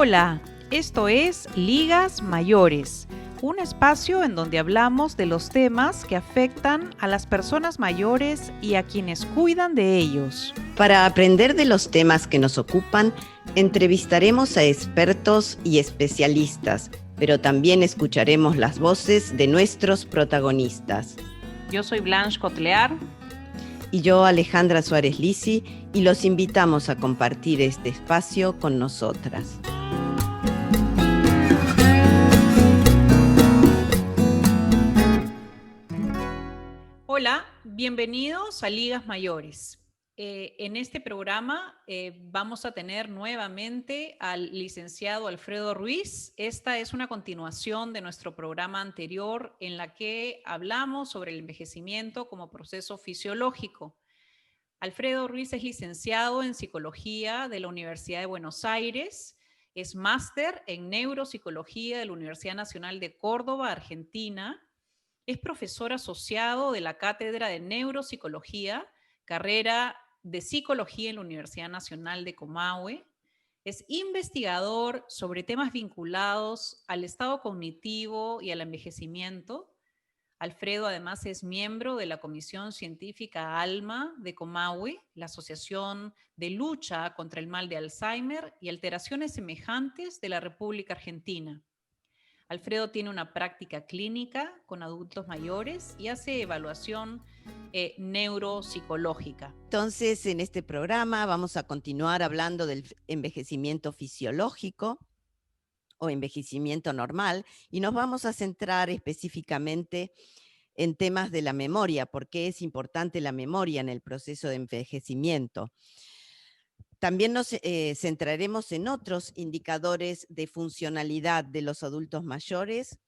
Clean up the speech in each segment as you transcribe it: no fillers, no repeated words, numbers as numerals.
Hola, esto es Ligas Mayores, un espacio en donde hablamos de los temas que afectan a las personas mayores y a quienes cuidan de ellos. Para aprender de los temas que nos ocupan, entrevistaremos a expertos y especialistas, pero también escucharemos las voces de nuestros protagonistas. Yo soy Blanche Cotlear. Y yo, Alejandra Suárez Lisi, y los invitamos a compartir este espacio con nosotras. Hola, bienvenidos a Ligas Mayores. En este programa vamos a tener nuevamente al licenciado Alfredo Ruiz. Esta es una continuación de nuestro programa anterior en la que hablamos sobre el envejecimiento como proceso fisiológico. Alfredo Ruiz es licenciado en Psicología de la Universidad de Buenos Aires, es máster en Neuropsicología de la Universidad Nacional de Córdoba, Argentina. Es profesor asociado de la Cátedra de Neuropsicología, carrera de Psicología en la Universidad Nacional de Comahue. Es investigador sobre temas vinculados al estado cognitivo y al envejecimiento. Alfredo además es miembro de la Comisión Científica ALMA de Comahue, la Asociación de Lucha contra el Mal de Alzheimer y Alteraciones Semejantes de la República Argentina. Alfredo tiene una práctica clínica con adultos mayores y hace evaluación neuropsicológica. Entonces, en este programa vamos a continuar hablando del envejecimiento fisiológico o envejecimiento normal y nos vamos a centrar específicamente en temas de la memoria, porque es importante la memoria en el proceso de envejecimiento. También nos centraremos en otros indicadores de funcionalidad de los adultos mayores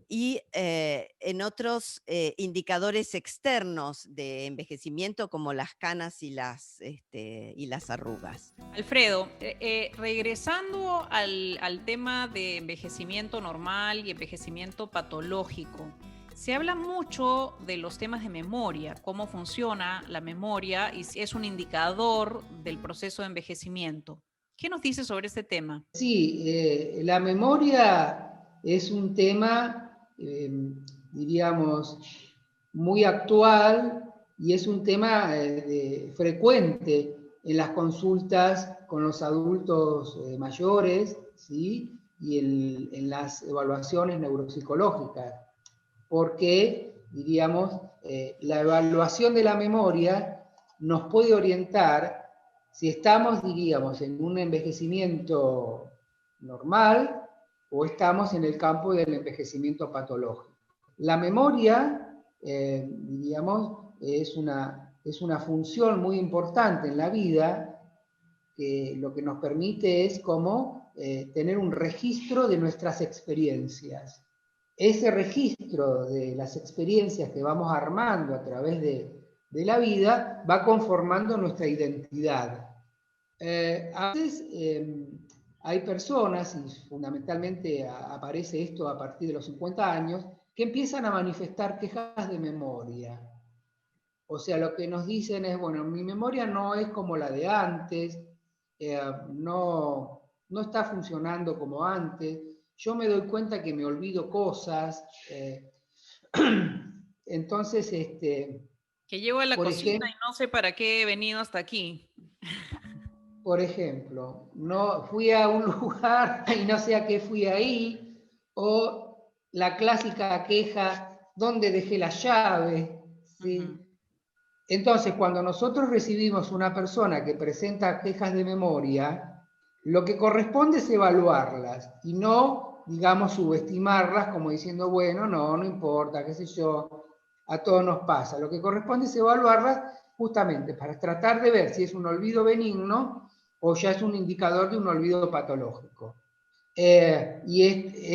y en otros indicadores externos de envejecimiento como las canas y las arrugas. Alfredo, regresando al tema de envejecimiento normal y envejecimiento patológico, se habla mucho de los temas de memoria, cómo funciona la memoria y si es un indicador del proceso de envejecimiento. ¿Qué nos dice sobre este tema? Sí, la memoria es un tema, diríamos, muy actual y es un tema frecuente en las consultas con los adultos mayores, ¿sí? Y en las evaluaciones neuropsicológicas, porque, diríamos, la evaluación de la memoria nos puede orientar si estamos, diríamos, en un envejecimiento normal o estamos en el campo del envejecimiento patológico. La memoria, diríamos, es una función muy importante en la vida, que lo que nos permite es como tener un registro de nuestras experiencias. Ese registro de las experiencias que vamos armando a través de la vida va conformando nuestra identidad. A veces hay personas, y fundamentalmente aparece esto a partir de los 50 años, que empiezan a manifestar quejas de memoria. O sea, lo que nos dicen es, bueno, mi memoria no es como la de antes, no está funcionando como antes, yo me doy cuenta que me olvido cosas, entonces, que llego a la cocina y no sé para qué he venido hasta aquí. Por ejemplo, no fui a un lugar y no sé a qué fui ahí, o la clásica queja, ¿dónde dejé la llave? ¿Sí? Entonces, cuando nosotros recibimos una persona que presenta quejas de memoria, lo que corresponde es evaluarlas y no, digamos, subestimarlas como diciendo, bueno, no importa, qué sé yo, a todos nos pasa. Lo que corresponde es evaluarlas justamente para tratar de ver si es un olvido benigno o ya es un indicador de un olvido patológico. Y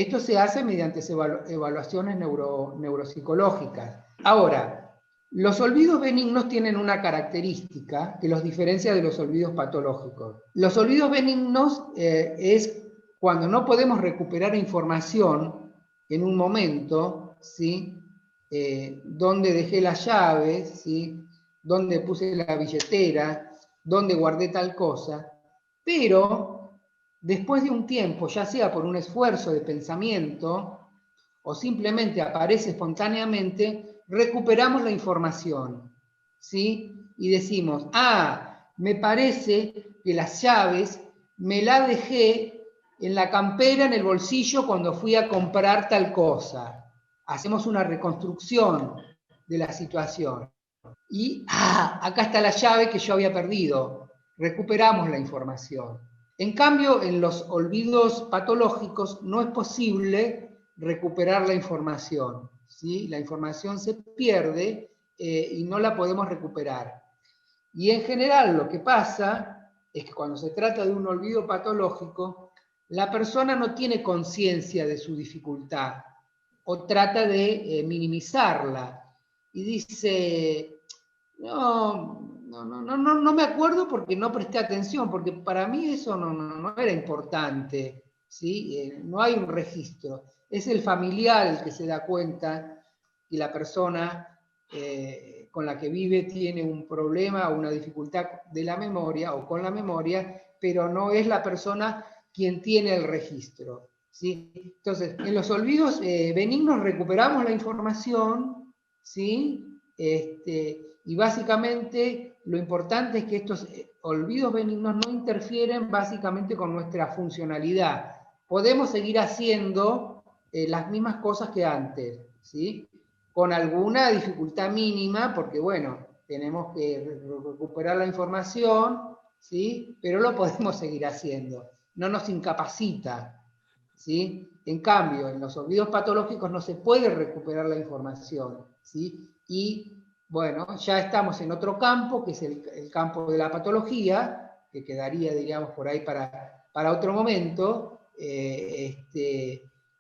esto se hace mediante evaluaciones neuropsicológicas. Ahora, los olvidos benignos tienen una característica que los diferencia de los olvidos patológicos. Los olvidos benignos es cuando no podemos recuperar información en un momento, ¿sí? Dónde dejé las llaves, ¿sí? Dónde puse la billetera, dónde guardé tal cosa, pero después de un tiempo, ya sea por un esfuerzo de pensamiento o simplemente aparece espontáneamente, recuperamos la información, ¿sí? Y decimos, me parece que las llaves me las dejé en la campera, en el bolsillo, cuando fui a comprar tal cosa. Hacemos una reconstrucción de la situación. Y, acá está la llave que yo había perdido. Recuperamos la información. En cambio, en los olvidos patológicos no es posible recuperar la información, ¿sí? La información se pierde y no la podemos recuperar. Y en general lo que pasa es que cuando se trata de un olvido patológico, la persona no tiene conciencia de su dificultad o trata de minimizarla y dice, no me acuerdo porque no presté atención, porque para mí eso no era importante, ¿sí? No hay un registro. Es el familiar el que se da cuenta y la persona con la que vive tiene un problema o una dificultad de la memoria o con la memoria, pero no es la persona quien tiene el registro, ¿sí? Entonces, en los olvidos benignos recuperamos la información, ¿sí? Y básicamente lo importante es que estos olvidos benignos no interfieren básicamente con nuestra funcionalidad. Podemos seguir haciendo las mismas cosas que antes, ¿sí? Con alguna dificultad mínima, porque bueno, tenemos que recuperar la información, ¿sí? Pero lo podemos seguir haciendo, no nos incapacita, ¿sí? En cambio, en los olvidos patológicos no se puede recuperar la información, ¿sí? Y bueno, ya estamos en otro campo, que es el campo de la patología, que quedaría, diríamos, por ahí para otro momento,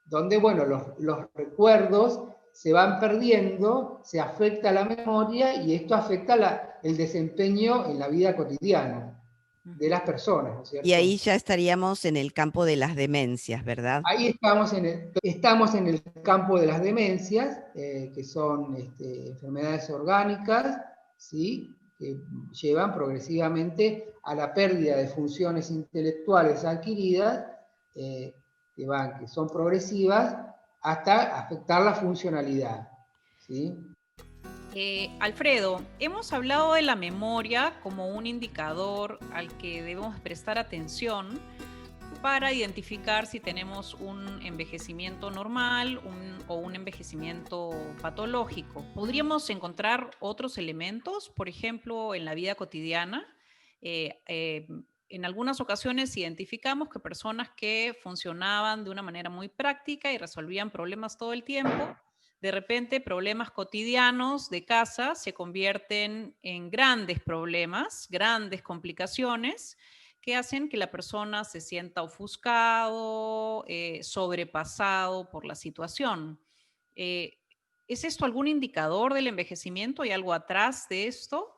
donde, bueno, los recuerdos se van perdiendo, se afecta la memoria y esto afecta el desempeño en la vida cotidiana de las personas, ¿no es cierto? Y ahí ya estaríamos en el campo de las demencias, ¿verdad? Ahí estamos en el campo de las demencias, que son enfermedades orgánicas, ¿sí? Que llevan progresivamente a la pérdida de funciones intelectuales adquiridas, que son progresivas hasta afectar la funcionalidad, ¿sí? Alfredo, hemos hablado de la memoria como un indicador al que debemos prestar atención para identificar si tenemos un envejecimiento normal o un envejecimiento patológico. ¿Podríamos encontrar otros elementos, por ejemplo, en la vida cotidiana? En algunas ocasiones identificamos que personas que funcionaban de una manera muy práctica y resolvían problemas todo el tiempo, de repente problemas cotidianos de casa se convierten en grandes problemas, grandes complicaciones, que hacen que la persona se sienta ofuscado, sobrepasado por la situación. ¿Es esto algún indicador del envejecimiento? ¿Hay algo atrás de esto?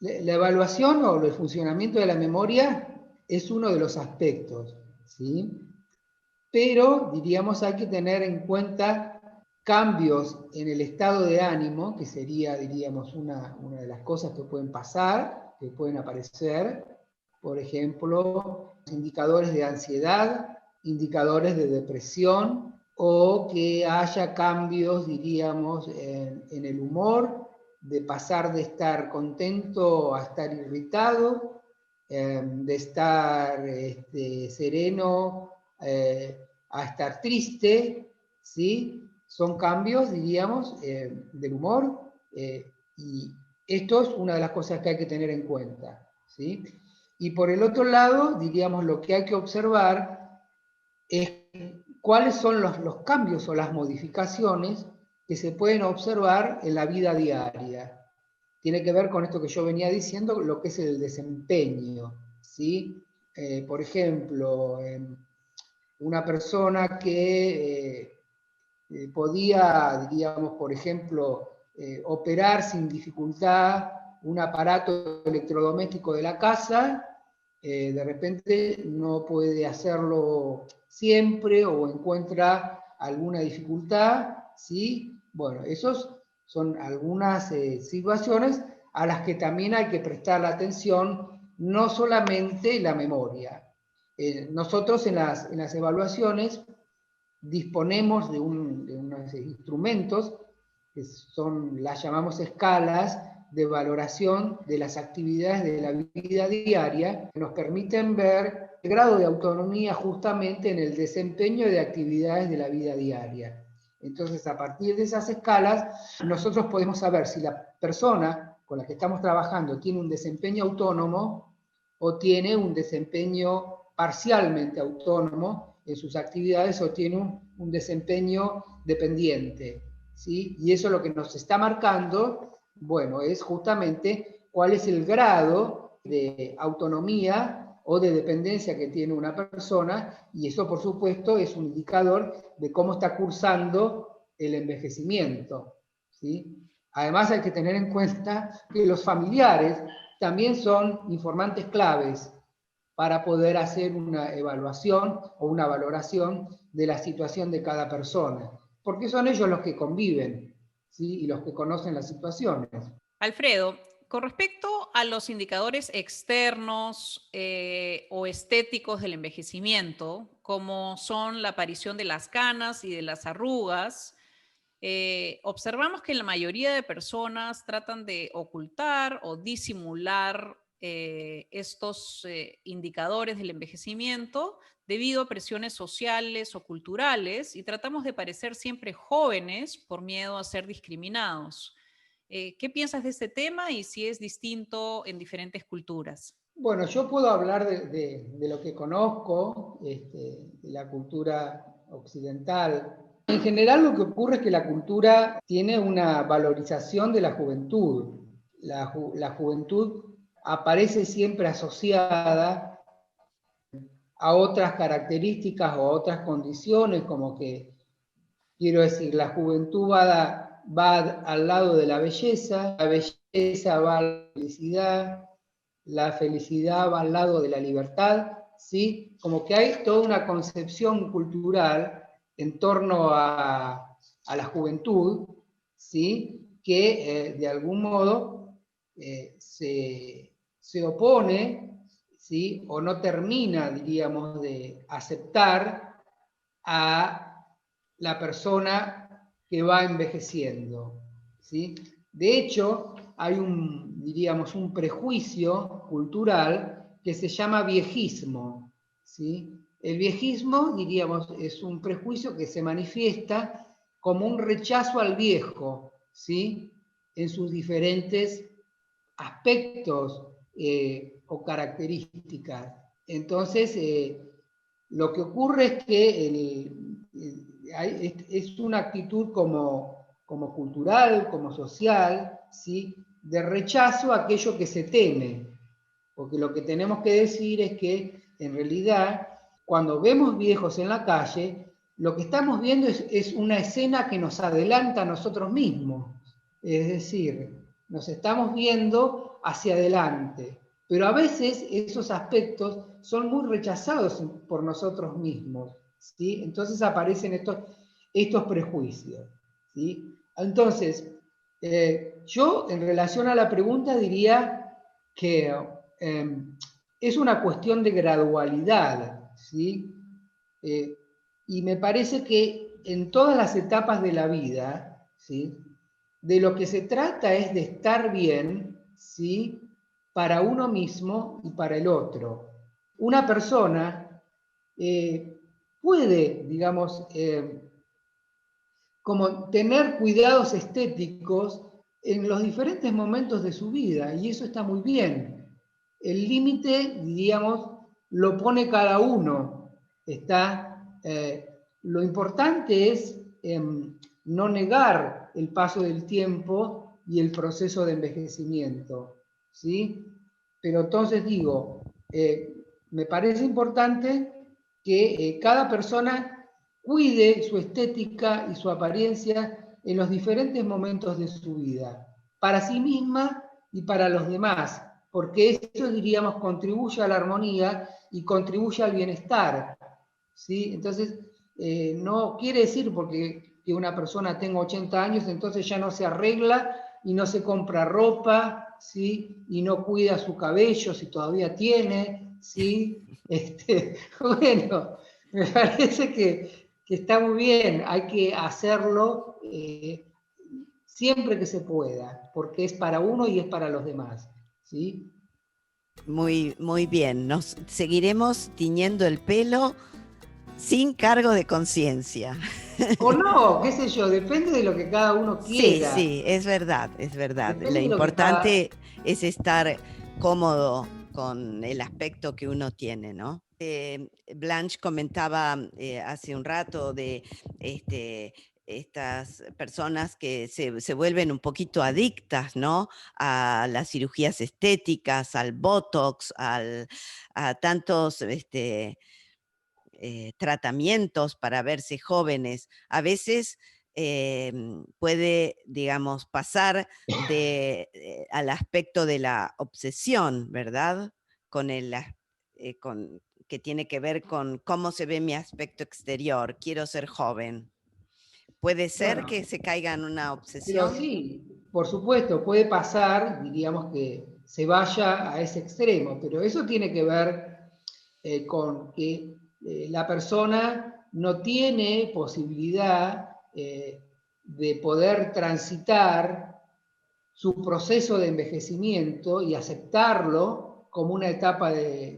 La evaluación o el funcionamiento de la memoria es uno de los aspectos, ¿sí? Pero, diríamos, hay que tener en cuenta cambios en el estado de ánimo, que sería, diríamos, una de las cosas que pueden pasar, que pueden aparecer. Por ejemplo, indicadores de ansiedad, indicadores de depresión, o que haya cambios, diríamos, en el humor, de pasar de estar contento a estar irritado, de estar sereno a estar triste, ¿sí? Son cambios, diríamos, del humor, y esto es una de las cosas que hay que tener en cuenta, ¿sí? Y por el otro lado, diríamos, lo que hay que observar es cuáles son los cambios o las modificaciones que se pueden observar en la vida diaria. Tiene que ver con esto que yo venía diciendo, lo que es el desempeño, ¿sí? Por ejemplo, una persona que podía, diríamos, por ejemplo, operar sin dificultad un aparato electrodoméstico de la casa, de repente no puede hacerlo siempre o encuentra alguna dificultad, ¿sí? Bueno, esos son algunas situaciones a las que también hay que prestar atención, no solamente la memoria. nosotros en las evaluaciones disponemos de unos instrumentos que las llamamos escalas de valoración de las actividades de la vida diaria, que nos permiten ver el grado de autonomía justamente en el desempeño de actividades de la vida diaria. Entonces, a partir de esas escalas, nosotros podemos saber si la persona con la que estamos trabajando tiene un desempeño autónomo o tiene un desempeño parcialmente autónomo en sus actividades o tiene un desempeño dependiente, ¿sí? Y eso lo que nos está marcando, bueno, es justamente cuál es el grado de autonomía o de dependencia que tiene una persona, y eso por supuesto es un indicador de cómo está cursando el envejecimiento, ¿sí? Además hay que tener en cuenta que los familiares también son informantes claves para poder hacer una evaluación o una valoración de la situación de cada persona, porque son ellos los que conviven, ¿sí? Y los que conocen las situaciones. Alfredo, con respecto a los indicadores externos o estéticos del envejecimiento, como son la aparición de las canas y de las arrugas, observamos que la mayoría de personas tratan de ocultar o disimular estos indicadores del envejecimiento debido a presiones sociales o culturales, y tratamos de parecer siempre jóvenes por miedo a ser discriminados. ¿Qué piensas de este tema y si es distinto en diferentes culturas? Bueno, yo puedo hablar de lo que conozco, de la cultura occidental. En general lo que ocurre es que la cultura tiene una valorización de la juventud. La juventud aparece siempre asociada a otras características o a otras condiciones, como que, quiero decir, la juventud va al lado de la belleza va a la felicidad va al lado de la libertad, ¿sí? Como que hay toda una concepción cultural en torno a la juventud, ¿sí? Que de algún modo se opone, ¿sí? O no termina, diríamos, de aceptar a la persona que va envejeciendo, ¿sí? De hecho, hay diríamos, un prejuicio cultural que se llama viejismo, ¿sí? El viejismo, diríamos, es un prejuicio que se manifiesta como un rechazo al viejo, ¿sí? En sus diferentes aspectos o características. Entonces, lo que ocurre es que es una actitud como cultural, como social, ¿sí? De rechazo a aquello que se teme. Porque lo que tenemos que decir es que, en realidad, cuando vemos viejos en la calle, lo que estamos viendo es una escena que nos adelanta a nosotros mismos. Es decir, nos estamos viendo hacia adelante. Pero a veces esos aspectos son muy rechazados por nosotros mismos, ¿sí? Entonces aparecen estos prejuicios, ¿sí? Entonces, yo en relación a la pregunta diría que es una cuestión de gradualidad, ¿sí? Y me parece que en todas las etapas de la vida, ¿sí? De lo que se trata es de estar bien, ¿sí? Para uno mismo y para el otro. Una persona puede, digamos, como tener cuidados estéticos en los diferentes momentos de su vida, y eso está muy bien. El límite, diríamos, lo pone cada uno. Lo importante es no negar el paso del tiempo y el proceso de envejecimiento, ¿sí? Pero entonces digo, me parece importante que cada persona cuide su estética y su apariencia en los diferentes momentos de su vida, para sí misma y para los demás, porque esto, diríamos, contribuye a la armonía y contribuye al bienestar, ¿sí? Entonces, no quiere decir porque que una persona tenga 80 años, entonces ya no se arregla y no se compra ropa, ¿sí? Y no cuida su cabello si todavía tiene, ¿sí? Bueno, me parece que está muy bien, hay que hacerlo siempre que se pueda, porque es para uno y es para los demás, ¿sí? Muy, muy bien. Nos seguiremos tiñendo el pelo sin cargo de conciencia. O no, qué sé yo, depende de lo que cada uno Sí, quiera. sí, es verdad, es verdad. Lo Depende de lo que cada... importante es estar cómodo con el aspecto que uno tiene, ¿no? Blanche comentaba hace un rato de estas personas que se vuelven un poquito adictas, ¿no? A las cirugías estéticas, al Botox, a tantos tratamientos para verse jóvenes. A veces puede, digamos, pasar al aspecto de la obsesión, ¿verdad? Con que tiene que ver con cómo se ve mi aspecto exterior. Quiero ser joven. ¿Puede ser Bueno, que se caiga en una pero obsesión? sí, por supuesto, puede pasar, diríamos que se vaya a ese extremo, pero eso tiene que ver con que la persona no tiene posibilidad de poder transitar su proceso de envejecimiento y aceptarlo como una etapa,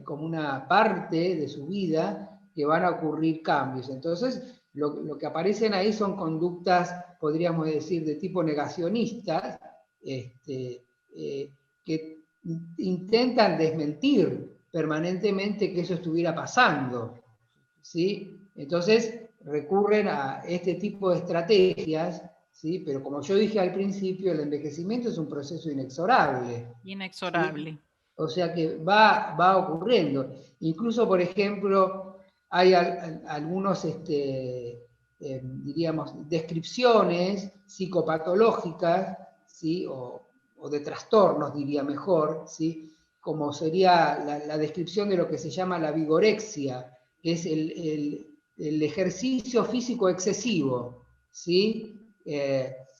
como una parte de su vida que van a ocurrir cambios. Entonces, lo que aparecen ahí son conductas, podríamos decir, de tipo negacionistas, que intentan desmentir permanentemente que eso estuviera pasando, ¿sí? Entonces recurren a este tipo de estrategias, ¿sí? Pero como yo dije al principio, el envejecimiento es un proceso inexorable, ¿sí? Inexorable. O sea que va ocurriendo. Incluso, por ejemplo, hay algunos, diríamos, descripciones psicopatológicas, ¿sí? O de trastornos, diría mejor, ¿sí? Como sería la descripción de lo que se llama la vigorexia, que es el ejercicio físico excesivo, ¿sí?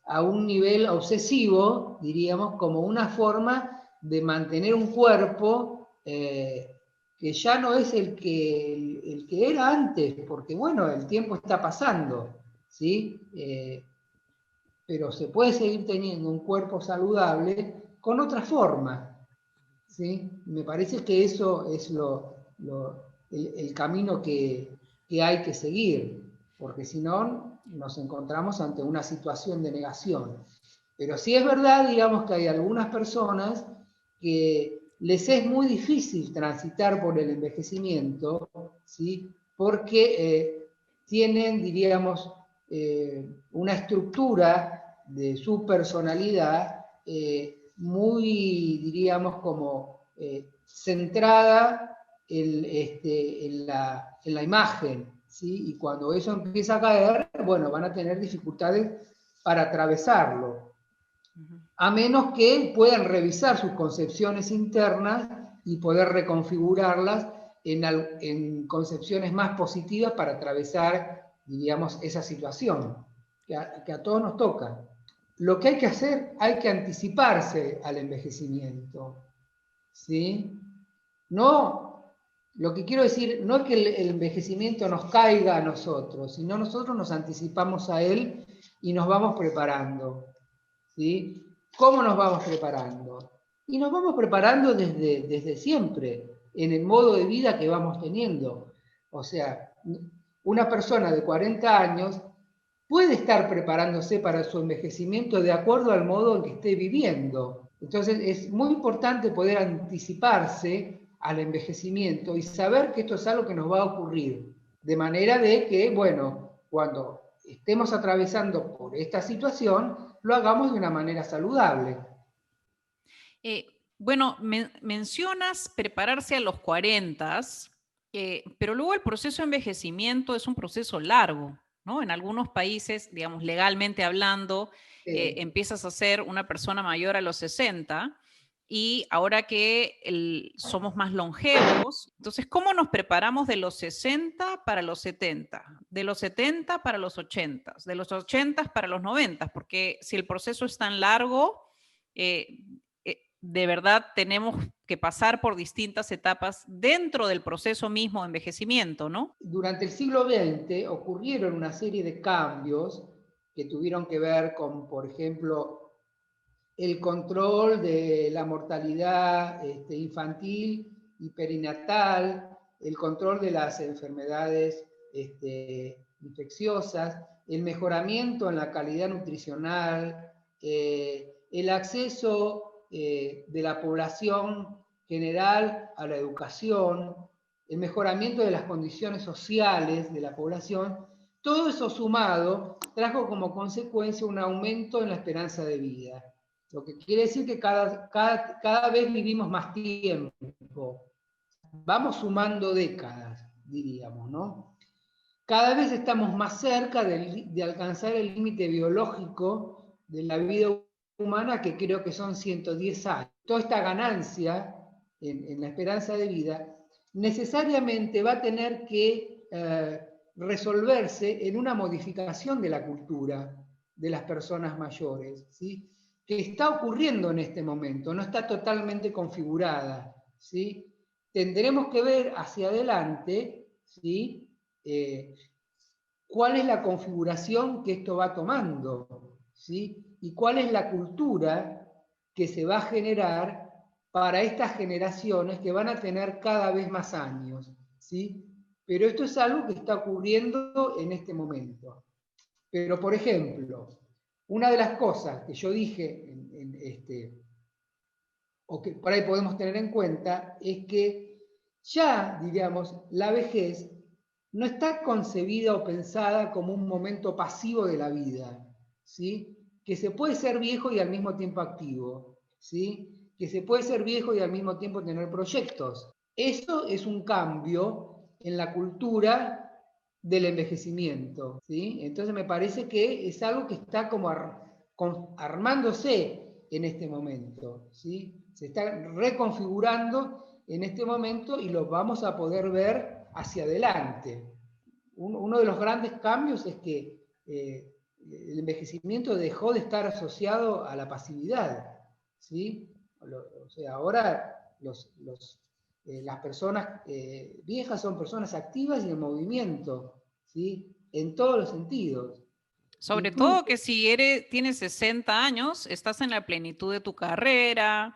A un nivel obsesivo, diríamos, como una forma de mantener un cuerpo que ya no es el que era antes, porque bueno, el tiempo está pasando, ¿sí? Pero se puede seguir teniendo un cuerpo saludable con otra forma, ¿sí? Me parece que eso es el camino que hay que seguir, porque si no nos encontramos ante una situación de negación. Pero sí es verdad, digamos, que hay algunas personas que les es muy difícil transitar por el envejecimiento, ¿sí? Porque tienen, diríamos, una estructura de su personalidad muy, diríamos, como centrada en la imagen, ¿sí? Y cuando eso empieza a caer, bueno, van a tener dificultades para atravesarlo, a menos que puedan revisar sus concepciones internas y poder reconfigurarlas en concepciones más positivas para atravesar, diríamos, esa situación que a todos nos toca. Lo que hay que hacer, hay que anticiparse al envejecimiento, ¿sí? No, lo que quiero decir, no es que el envejecimiento nos caiga a nosotros, sino nosotros nos anticipamos a él y nos vamos preparando, ¿sí? ¿Cómo nos vamos preparando? Y nos vamos preparando desde siempre, en el modo de vida que vamos teniendo. O sea, una persona de 40 años puede estar preparándose para su envejecimiento de acuerdo al modo en que esté viviendo. Entonces es muy importante poder anticiparse al envejecimiento y saber que esto es algo que nos va a ocurrir. De manera de que, bueno, cuando estemos atravesando por esta situación, lo hagamos de una manera saludable. Bueno, mencionas prepararse a los 40, pero luego el proceso de envejecimiento es un proceso largo, ¿no? En algunos países, digamos, legalmente hablando, empiezas a ser una persona mayor a los 60 y ahora que somos más longevos, entonces, ¿cómo nos preparamos de los 60 para los 70? De los 70 para los 80, de los 80 para los 90, porque si el proceso es tan largo, de verdad tenemos que pasar por distintas etapas dentro del proceso mismo de envejecimiento, ¿no? Durante el siglo XX ocurrieron una serie de cambios que tuvieron que ver con, por ejemplo, el control de la mortalidad infantil y perinatal, el control de las enfermedades infecciosas, el mejoramiento en la calidad nutricional, el acceso de la población general a la educación, el mejoramiento de las condiciones sociales de la población. Todo eso sumado trajo como consecuencia un aumento en la esperanza de vida. Lo que quiere decir que cada vez vivimos más tiempo. Vamos sumando décadas, diríamos, ¿no? Cada vez estamos más cerca de alcanzar el límite biológico de la vida humana, que creo que son 110 años. Toda esta ganancia en la esperanza de vida necesariamente va a tener que resolverse en una modificación de la cultura de las personas mayores, ¿sí? Que está ocurriendo en este momento, no está totalmente configurada, ¿sí? Tendremos que ver hacia adelante, ¿sí? ¿Cuál es la configuración que esto va tomando? ¿Sí? Y cuál es la cultura que se va a generar para estas generaciones que van a tener cada vez más años, ¿sí? Pero esto es algo que está ocurriendo en este momento. Pero, por ejemplo, una de las cosas que yo dije, o que por ahí podemos tener en cuenta, es que ya, diríamos, la vejez no está concebida o pensada como un momento pasivo de la vida, ¿sí? Que se puede ser viejo y al mismo tiempo activo, ¿sí? Que se puede ser viejo y al mismo tiempo tener proyectos. Eso es un cambio en la cultura del envejecimiento, ¿sí? Entonces me parece que es algo que está como armándose en este momento, ¿sí? Se está reconfigurando en este momento y lo vamos a poder ver hacia adelante. Uno de los grandes cambios es que el envejecimiento dejó de estar asociado a la pasividad, ¿sí? O sea, ahora las personas viejas son personas activas y en movimiento, ¿sí? En todos los sentidos. Sobre Incluso, todo que si tienes 60 años, estás en la plenitud de tu carrera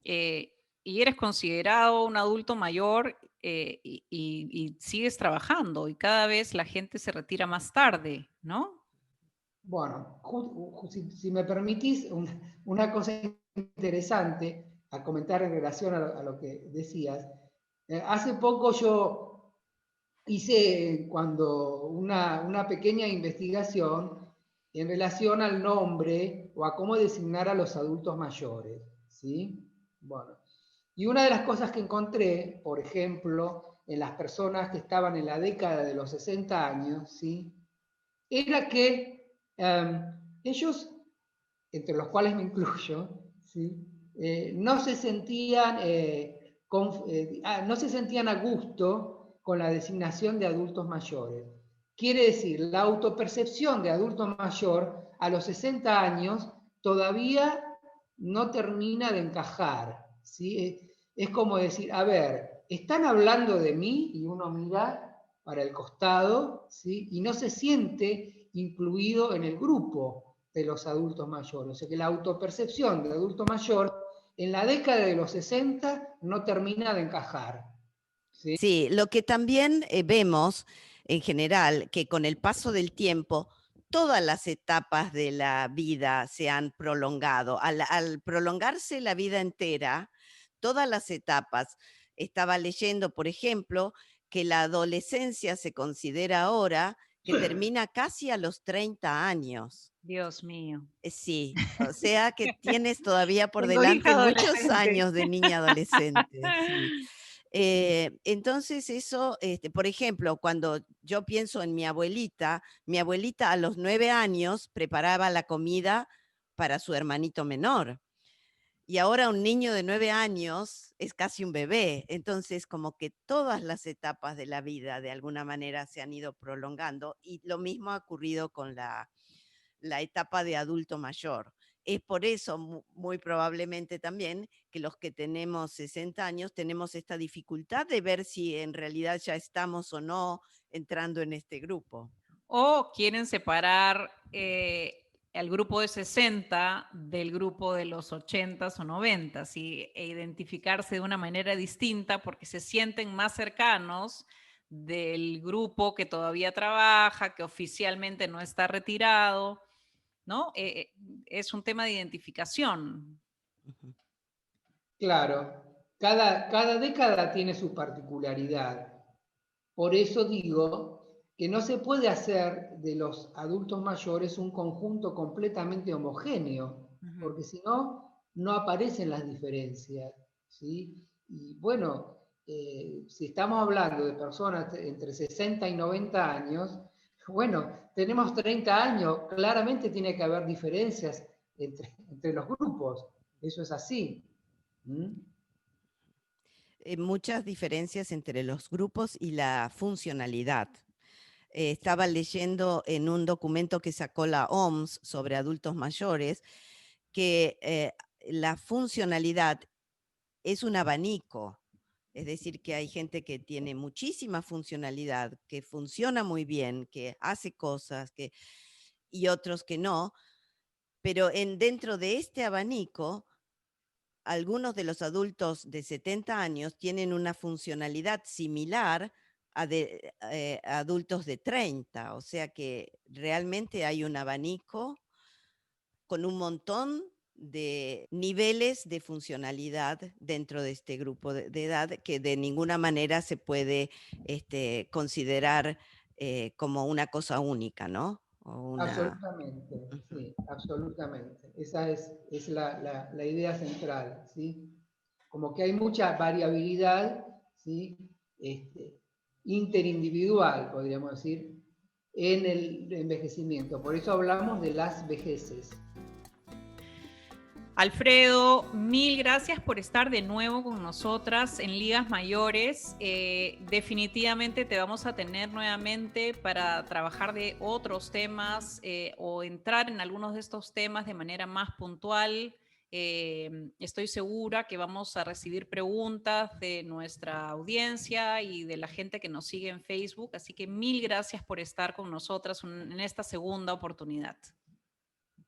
y eres considerado un adulto mayor y sigues trabajando y cada vez la gente se retira más tarde, ¿no? bueno, si me permitís, una cosa interesante a comentar en relación a lo que decías. Hace poco yo hice una pequeña investigación en relación al nombre o a cómo designar a los adultos mayores, ¿sí? Bueno, y una de las cosas que encontré, por ejemplo, en las personas que estaban en la década de los 60 años, ¿sí? Era que ellos, entre los cuales me incluyo, ¿sí? No se sentían, no se sentían a gusto con la designación de adultos mayores. Quiere decir, la autopercepción de adulto mayor a los 60 años todavía no termina de encajar, ¿sí? Es como decir, a ver, están hablando de mí, y uno mira para el costado, ¿sí? Y no se siente incluido en el grupo de los adultos mayores. O sea que la autopercepción de adulto mayor en la década de los 60 no termina de encajar. ¿Sí? Sí, lo que también vemos en general, que con el paso del tiempo, todas las etapas de la vida se han prolongado. Al prolongarse la vida entera, todas las etapas, estaba leyendo, por ejemplo, que la adolescencia se considera ahora que termina casi a los 30 años. Dios mío. Sí, o sea que tienes todavía por Tengo hija delante muchos adolescente. años de niña adolescente, sí. Entonces eso, por ejemplo, cuando yo pienso en mi abuelita a los 9 años preparaba la comida para su hermanito menor. Y ahora un niño de 9 años es casi un bebé. Entonces, como que todas las etapas de la vida de alguna manera se han ido prolongando y lo mismo ha ocurrido con la etapa de adulto mayor, Es por eso, muy probablemente también, que los que tenemos 60 años tenemos esta dificultad de ver si en realidad ya estamos o no entrando en este grupo. O quieren separar el grupo de 60 del grupo de los 80s o 90s e identificarse de una manera distinta porque se sienten más cercanos del grupo que todavía trabaja, que oficialmente no está retirado, ¿no? Es un tema de identificación. Claro, cada década tiene su particularidad. Por eso digo que no se puede hacer de los adultos mayores un conjunto completamente homogéneo, porque si no, no aparecen las diferencias, ¿sí? Y bueno, si estamos hablando de personas entre 60 y 90 años, bueno, tenemos 30 años, claramente tiene que haber diferencias entre los grupos, eso es así. Muchas diferencias entre los grupos y la funcionalidad. Estaba leyendo en un documento que sacó la OMS sobre adultos mayores que la funcionalidad es un abanico. Es decir, que hay gente que tiene muchísima funcionalidad, que funciona muy bien, que hace cosas, y otros que no. Pero dentro de este abanico, algunos de los adultos de 70 años tienen una funcionalidad similar a de adultos de 30. O sea que realmente hay un abanico con un montón de niveles de funcionalidad dentro de este grupo de edad que de ninguna manera se puede considerar como una cosa única, ¿no? Absolutamente, sí, absolutamente. Esa es la idea central, ¿sí? Como que hay mucha variabilidad, ¿sí? Interindividual, podríamos decir, en el envejecimiento. Por eso hablamos de las vejeces. Alfredo, mil gracias por estar de nuevo con nosotras en Ligas Mayores. Definitivamente te vamos a tener nuevamente para trabajar de otros temas o entrar en algunos de estos temas de manera más puntual. Estoy segura que vamos a recibir preguntas de nuestra audiencia y de la gente que nos sigue en Facebook. Así que mil gracias por estar con nosotras en esta segunda oportunidad.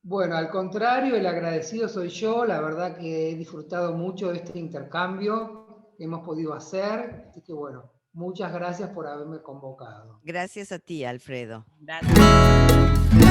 Bueno, al contrario, el agradecido soy yo. La verdad que he disfrutado mucho de este intercambio que hemos podido hacer. Así que bueno, muchas gracias por haberme convocado. Gracias a ti, Alfredo. Gracias.